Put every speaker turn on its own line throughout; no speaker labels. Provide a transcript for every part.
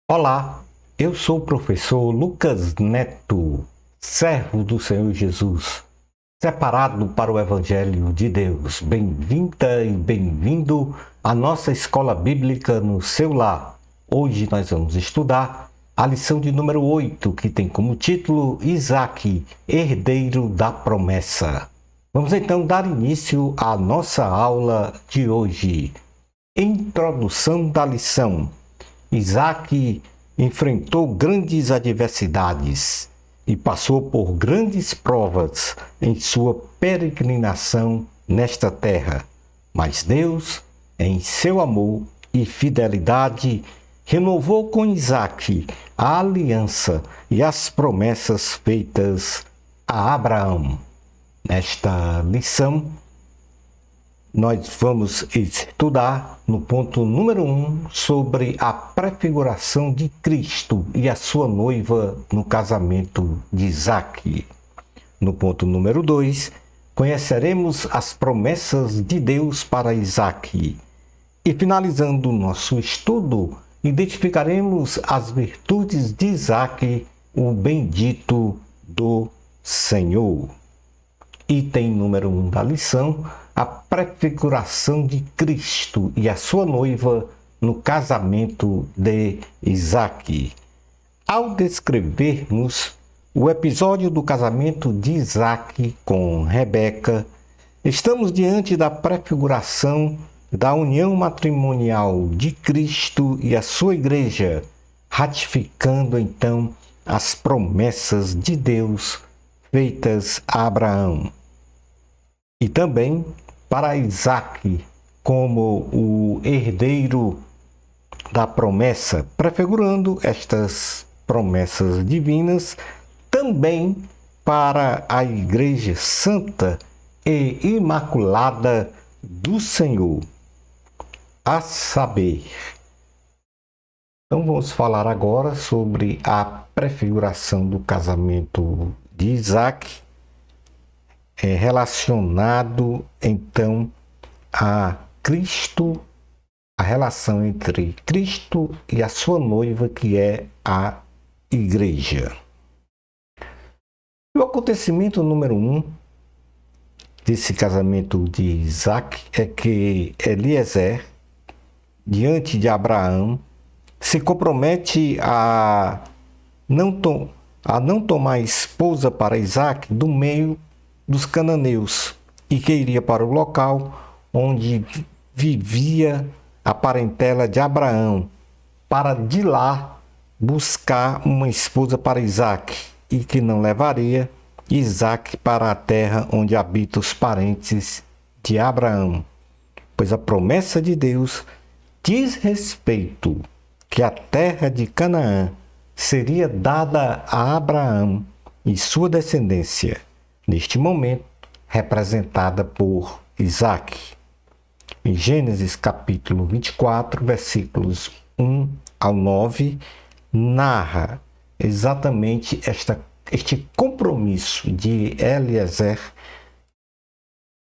Olá, eu sou o professor Lucas Neto, servo do Senhor Jesus, separado para o Evangelho de Deus. Bem-vinda e bem-vindo à nossa escola bíblica no seu lar. Hoje nós vamos estudar a lição de número 8, que tem como título Isaque, herdeiro da promessa. Vamos então dar início à nossa aula de hoje. Introdução da lição. Isaque enfrentou grandes adversidades e passou por grandes provas em sua peregrinação nesta terra. Mas Deus, em seu amor e fidelidade, renovou com Isaque a aliança e as promessas feitas a Abraão. Nesta lição, nós vamos estudar no ponto número 1 sobre a prefiguração de Cristo e a sua noiva no casamento de Isaque. No ponto número 2, conheceremos as promessas de Deus para Isaque. E finalizando o nosso estudo, identificaremos as virtudes de Isaque, o bendito do Senhor. Item número 1 da lição: a prefiguração de Cristo e a sua noiva no casamento de Isaque. Ao descrevermos o episódio do casamento de Isaque com Rebeca, estamos diante da prefiguração da união matrimonial de Cristo e a sua igreja, ratificando então as promessas de Deus feitas a Abraão. E também para Isaque como o herdeiro da promessa, prefigurando estas promessas divinas também para a Igreja Santa e Imaculada do Senhor, a saber. Então vamos falar agora sobre a prefiguração do casamento de Isaque, relacionado então a Cristo, a relação entre Cristo e a sua noiva, que é a Igreja. O acontecimento número 1 desse casamento de Isaque é que Eliezer, diante de Abraão, se compromete a não tomar esposa para Isaque do meio dos cananeus e que iria para o local onde vivia a parentela de Abraão, para de lá buscar uma esposa para Isaque, e que não levaria Isaque para a terra onde habitam os parentes de Abraão, pois a promessa de Deus diz respeito que a terra de Canaã seria dada a Abraão e sua descendência, neste momento representada por Isaque. Em Gênesis capítulo 24, versículos 1 ao 9, narra exatamente este compromisso de Eliezer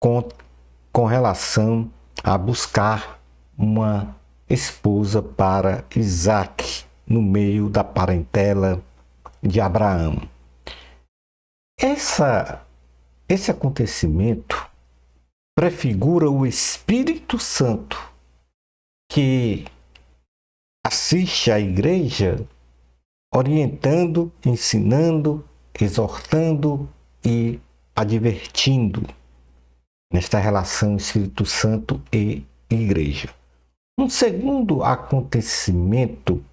com relação a buscar uma esposa para Isaque no meio da parentela de Abraão. Esse acontecimento prefigura o Espírito Santo que assiste à igreja, orientando, ensinando, exortando e advertindo nesta relação Espírito Santo e igreja. Um segundo acontecimento,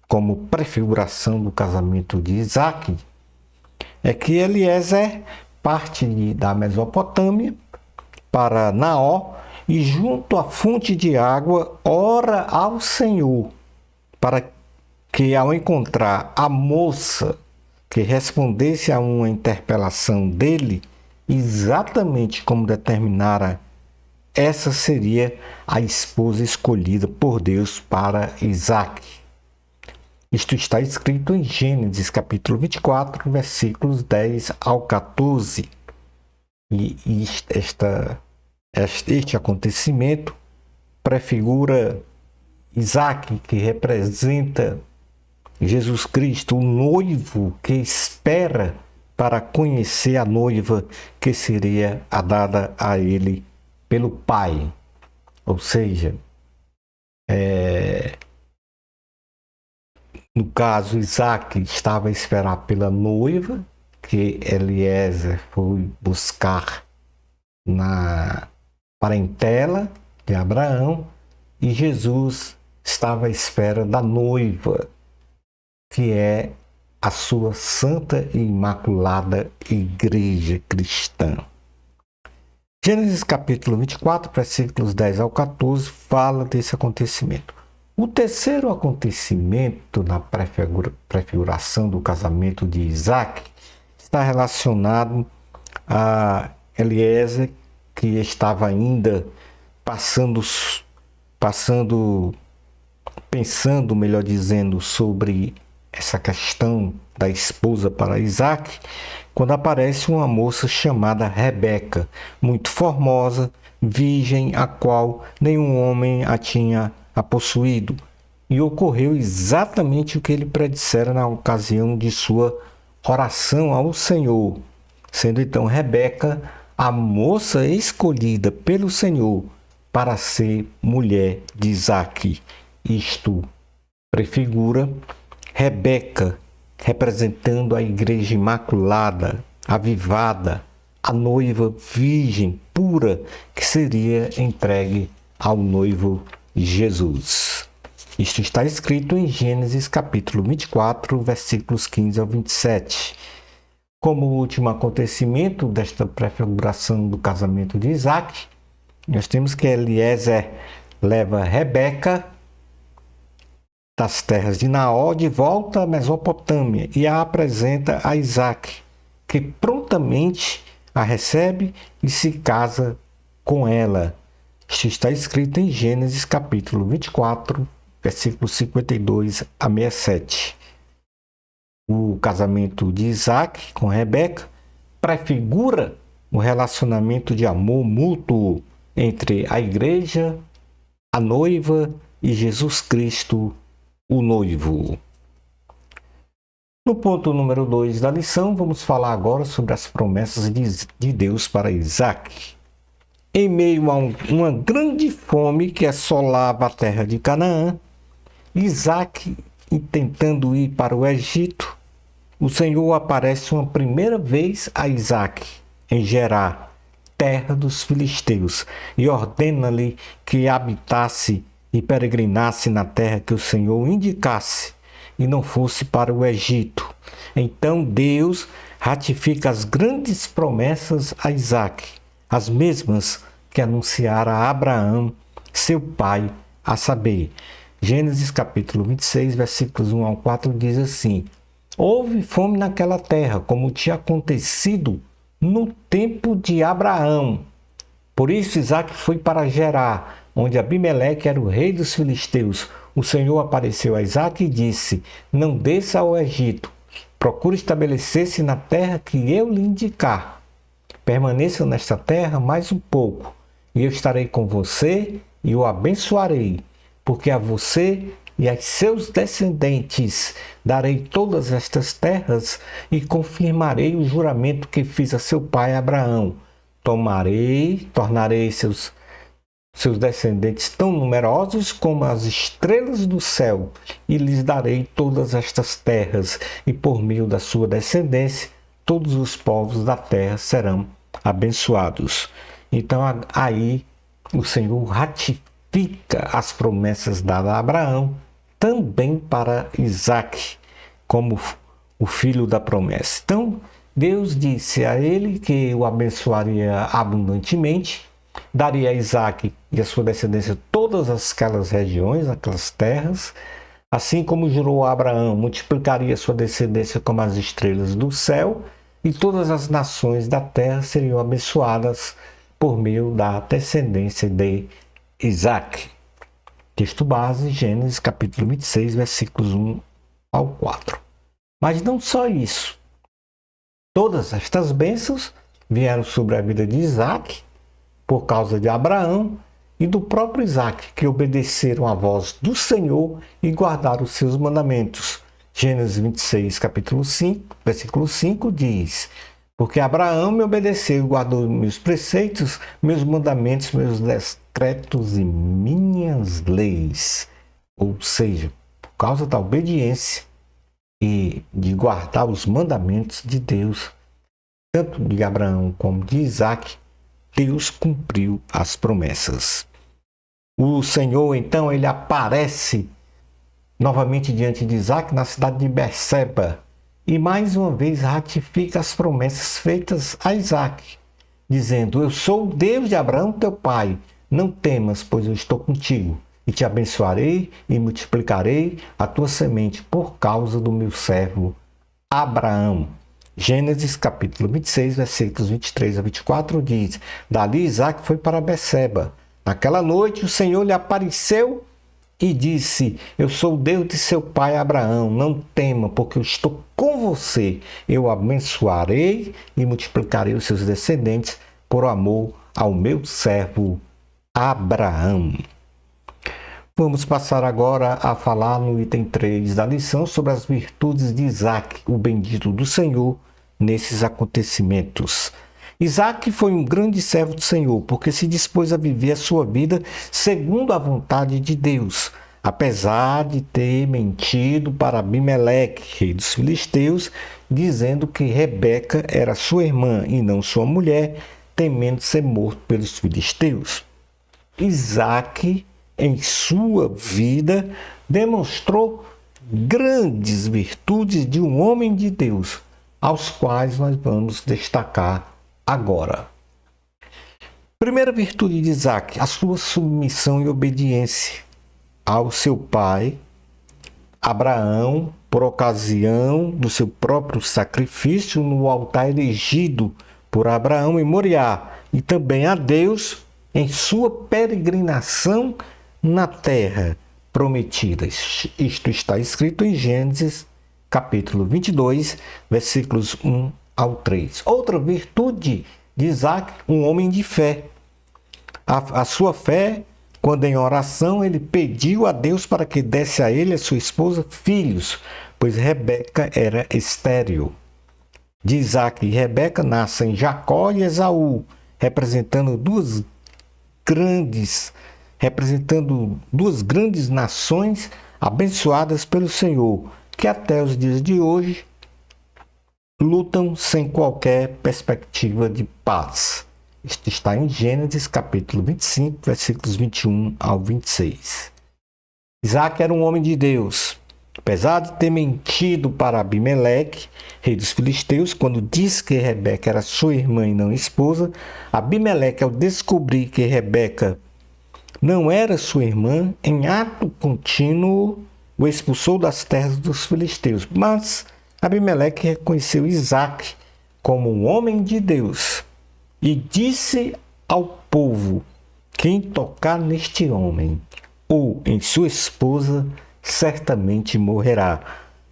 como prefiguração do casamento de Isaque, é que Eliezer parte da Mesopotâmia para Naó e, junto à fonte de água, ora ao Senhor para que, ao encontrar a moça que respondesse a uma interpelação dele, exatamente como determinara, essa seria a esposa escolhida por Deus para Isaque. Isto está escrito em Gênesis capítulo 24, versículos 10 ao 14. E este acontecimento prefigura Isaque, que representa Jesus Cristo, o noivo que espera para conhecer a noiva que seria dada a ele pelo Pai. Ou seja, no caso, Isaac estava a esperar pela noiva que Eliezer foi buscar na parentela de Abraão, e Jesus estava à espera da noiva, que é a sua santa e imaculada igreja cristã. Gênesis capítulo 24, versículos 10 ao 14, fala desse acontecimento. O terceiro acontecimento na prefiguração do casamento de Isaac está relacionado a Eliezer, que estava ainda pensando, melhor dizendo, sobre essa questão da esposa para Isaac, quando aparece uma moça chamada Rebeca, muito formosa, virgem, a qual nenhum homem a tinha possuído. E ocorreu exatamente o que ele predissera na ocasião de sua oração ao Senhor, sendo então Rebeca a moça escolhida pelo Senhor para ser mulher de Isaac. Isto prefigura Rebeca representando a igreja imaculada, avivada, a noiva virgem, pura, que seria entregue ao noivo Jesus. Isto está escrito em Gênesis capítulo 24, versículos 15 ao 27. Como último acontecimento desta prefiguração do casamento de Isaac, nós temos que Eliezer leva Rebeca das terras de Naó de volta à Mesopotâmia e a apresenta a Isaac, que prontamente a recebe e se casa com ela. Isto está escrito em Gênesis capítulo 24, versículos 52 a 67. O casamento de Isaac com Rebeca prefigura o relacionamento de amor mútuo entre a igreja, a noiva e Jesus Cristo, o noivo. No ponto número 2 da lição, vamos falar agora sobre as promessas de Deus para Isaac. Em meio a uma grande fome que assolava a terra de Canaã, Isaac, tentando ir para o Egito, o Senhor aparece uma primeira vez a Isaac em Gerar, terra dos filisteus, e ordena-lhe que habitasse e peregrinasse na terra que o Senhor indicasse, e não fosse para o Egito. Então Deus ratifica as grandes promessas a Isaac, as mesmas que anunciara a Abraão, seu pai, a saber. Gênesis capítulo 26, versículos 1 ao 4 diz assim: houve fome naquela terra, como tinha acontecido no tempo de Abraão. Por isso Isaac foi para Gerar, onde Abimeleque era o rei dos filisteus. O Senhor apareceu a Isaac e disse: não desça ao Egito, procure estabelecer-se na terra que eu lhe indicar. Permaneça nesta terra mais um pouco, e eu estarei com você e o abençoarei, porque a você e a seus descendentes darei todas estas terras e confirmarei o juramento que fiz a seu pai Abraão. Tornarei seus descendentes tão numerosos como as estrelas do céu, e lhes darei todas estas terras, e por meio da sua descendência todos os povos da terra serão abençoados. Então aí o Senhor ratifica as promessas dadas a Abraão, também para Isaac, como o filho da promessa. Então, Deus disse a ele que o abençoaria abundantemente, daria a Isaac e a sua descendência todas aquelas regiões, aquelas terras, assim como jurou a Abraão, multiplicaria sua descendência como as estrelas do céu, e todas as nações da terra seriam abençoadas por meio da descendência de Isaac. Texto base, Gênesis capítulo 26, versículos 1 ao 4. Mas não só isso. Todas estas bênçãos vieram sobre a vida de Isaac, por causa de Abraão e do próprio Isaac, que obedeceram à voz do Senhor e guardaram os seus mandamentos. Gênesis 26, capítulo 5, versículo 5 diz: porque Abraão me obedeceu e guardou meus preceitos, meus mandamentos, meus decretos e minhas leis. Ou seja, por causa da obediência e de guardar os mandamentos de Deus, tanto de Abraão como de Isaac, Deus cumpriu as promessas. O Senhor, então, ele aparece novamente diante de Isaac na cidade de Berseba e mais uma vez ratifica as promessas feitas a Isaac, dizendo: eu sou o Deus de Abraão, teu pai, não temas, pois eu estou contigo, e te abençoarei e multiplicarei a tua semente por causa do meu servo Abraão. Gênesis capítulo 26, versículos 23 a 24 diz: dali Isaac foi para Berseba. Naquela noite o Senhor lhe apareceu e disse: eu sou o Deus de seu pai Abraão, não tema, porque eu estou com você. Eu o abençoarei e multiplicarei os seus descendentes por amor ao meu servo Abraão. Vamos passar agora a falar no item 3 da lição sobre as virtudes de Isaac, o bendito do Senhor, nesses acontecimentos. Isaac foi um grande servo do Senhor, porque se dispôs a viver a sua vida segundo a vontade de Deus, apesar de ter mentido para Abimeleque, rei dos filisteus, dizendo que Rebeca era sua irmã e não sua mulher, temendo ser morto pelos filisteus. Isaac, em sua vida, demonstrou grandes virtudes de um homem de Deus, aos quais nós vamos destacar agora. Primeira virtude de Isaac, a sua submissão e obediência ao seu pai, Abraão, por ocasião do seu próprio sacrifício no altar erigido por Abraão em Moriá, e também a Deus em sua peregrinação na terra prometida. Isto está escrito em Gênesis capítulo 22, versículos 1 ao 3. Outra virtude de Isaac, um homem de fé. A sua fé, quando em oração ele pediu a Deus para que desse a ele e a sua esposa filhos, pois Rebeca era estéril. De Isaac e Rebeca nascem Jacó e Esaú, representando duas grandes nações abençoadas pelo Senhor, que até os dias de hoje lutam sem qualquer perspectiva de paz. Isto está em Gênesis capítulo 25, versículos 21 ao 26. Isaac era um homem de Deus. Apesar de ter mentido para Abimeleque, rei dos filisteus, quando disse que Rebeca era sua irmã e não esposa, Abimeleque, ao descobrir que Rebeca não era sua irmã, em ato contínuo o expulsou das terras dos filisteus. Mas Abimeleque reconheceu Isaac como um homem de Deus e disse ao povo: quem tocar neste homem ou em sua esposa certamente morrerá.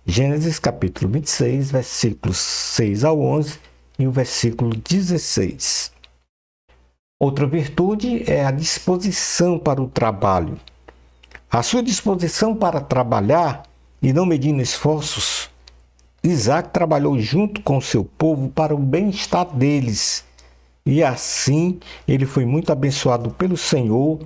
Gênesis capítulo 26, versículos 6 ao 11 e o versículo 16. Outra virtude é a disposição para o trabalho. A sua disposição para trabalhar e não medindo esforços, Isaac trabalhou junto com seu povo para o bem-estar deles. E assim ele foi muito abençoado pelo Senhor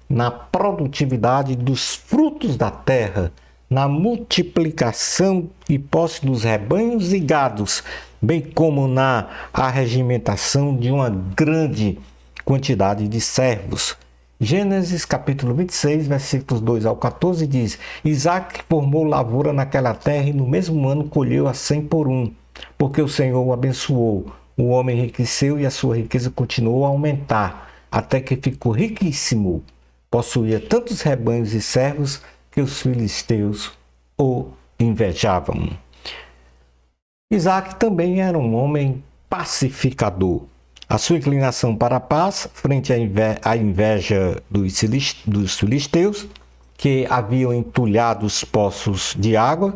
na produtividade dos frutos da terra, na multiplicação e posse dos rebanhos e gados, bem como na arregimentação de uma grande quantidade de servos. Gênesis capítulo 26, versículos 2 ao 14 diz: Isaac formou lavoura naquela terra e no mesmo ano colheu a 100 por um, porque o Senhor o abençoou. O homem enriqueceu e a sua riqueza continuou a aumentar, até que ficou riquíssimo. Possuía tantos rebanhos e servos que os filisteus o invejavam. Isaac também era um homem pacificador. A sua inclinação para a paz, frente à inveja dos filisteus, que haviam entulhado os poços de água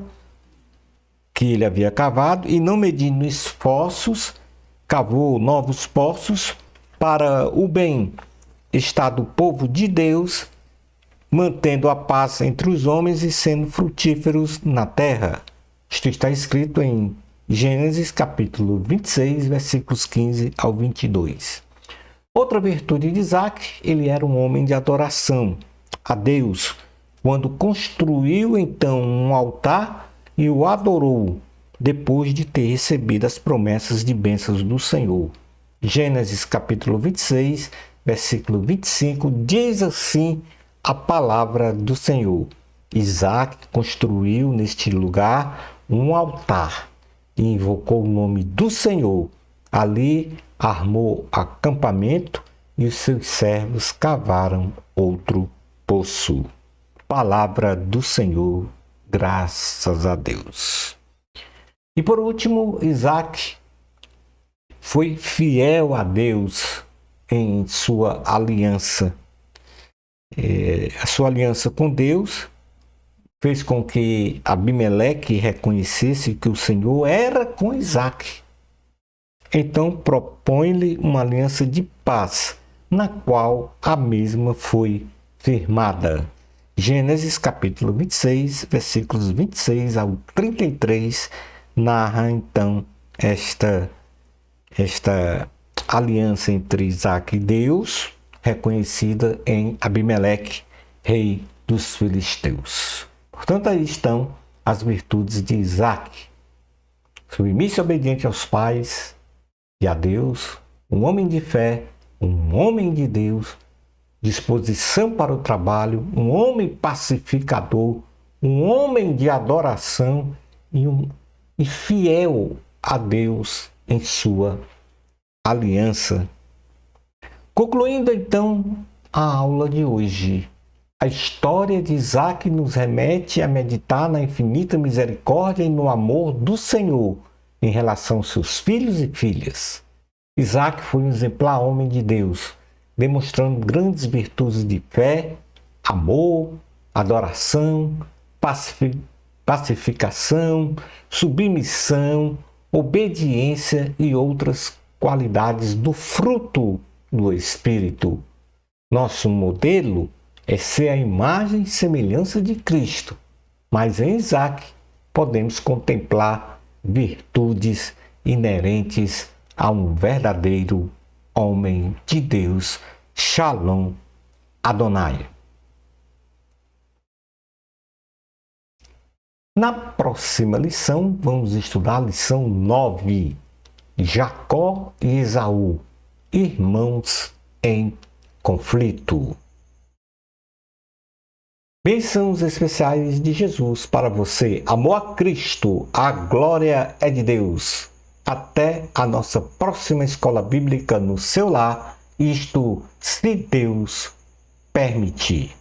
que ele havia cavado, e não medindo esforços, cavou novos poços para o bem-estar do povo de Deus, mantendo a paz entre os homens e sendo frutíferos na terra. Isto está escrito em Gênesis capítulo 26, versículos 15 ao 22. Outra virtude de Isaac, ele era um homem de adoração a Deus, quando construiu então um altar e o adorou, depois de ter recebido as promessas de bênçãos do Senhor. Gênesis capítulo 26, versículo 25, diz assim a palavra do Senhor. Isaac construiu neste lugar um altar e invocou o nome do Senhor. Ali armou acampamento e os seus servos cavaram outro poço. Palavra do Senhor, graças a Deus. E por último, Isaac foi fiel a Deus em sua aliança. A sua aliança com Deus fez com que Abimeleque reconhecesse que o Senhor era com Isaac. Então propõe-lhe uma aliança de paz, na qual a mesma foi firmada. Gênesis capítulo 26, versículos 26 ao 33, narra então esta aliança entre Isaac e Deus, reconhecida em Abimeleque, rei dos filisteus. Portanto, aí estão as virtudes de Isaac: submisso e obediente aos pais e a Deus, um homem de fé, um homem de Deus, disposição para o trabalho, um homem pacificador, um homem de adoração e fiel a Deus em sua aliança. Concluindo então a aula de hoje, a história de Isaac nos remete a meditar na infinita misericórdia e no amor do Senhor em relação aos seus filhos e filhas. Isaac foi um exemplar homem de Deus, demonstrando grandes virtudes de fé, amor, adoração, pacificação, submissão, obediência e outras qualidades do fruto do Espírito. Nosso modelo é ser a imagem e semelhança de Cristo, mas em Isaac podemos contemplar virtudes inerentes a um verdadeiro homem de Deus. Shalom Adonai. Na próxima lição, vamos estudar a lição 9. Jacó e Esaú, irmãos em conflito. Bênçãos especiais de Jesus para você. Amor a Cristo, a glória é de Deus. Até a nossa próxima escola bíblica no seu lar, isto se Deus permitir.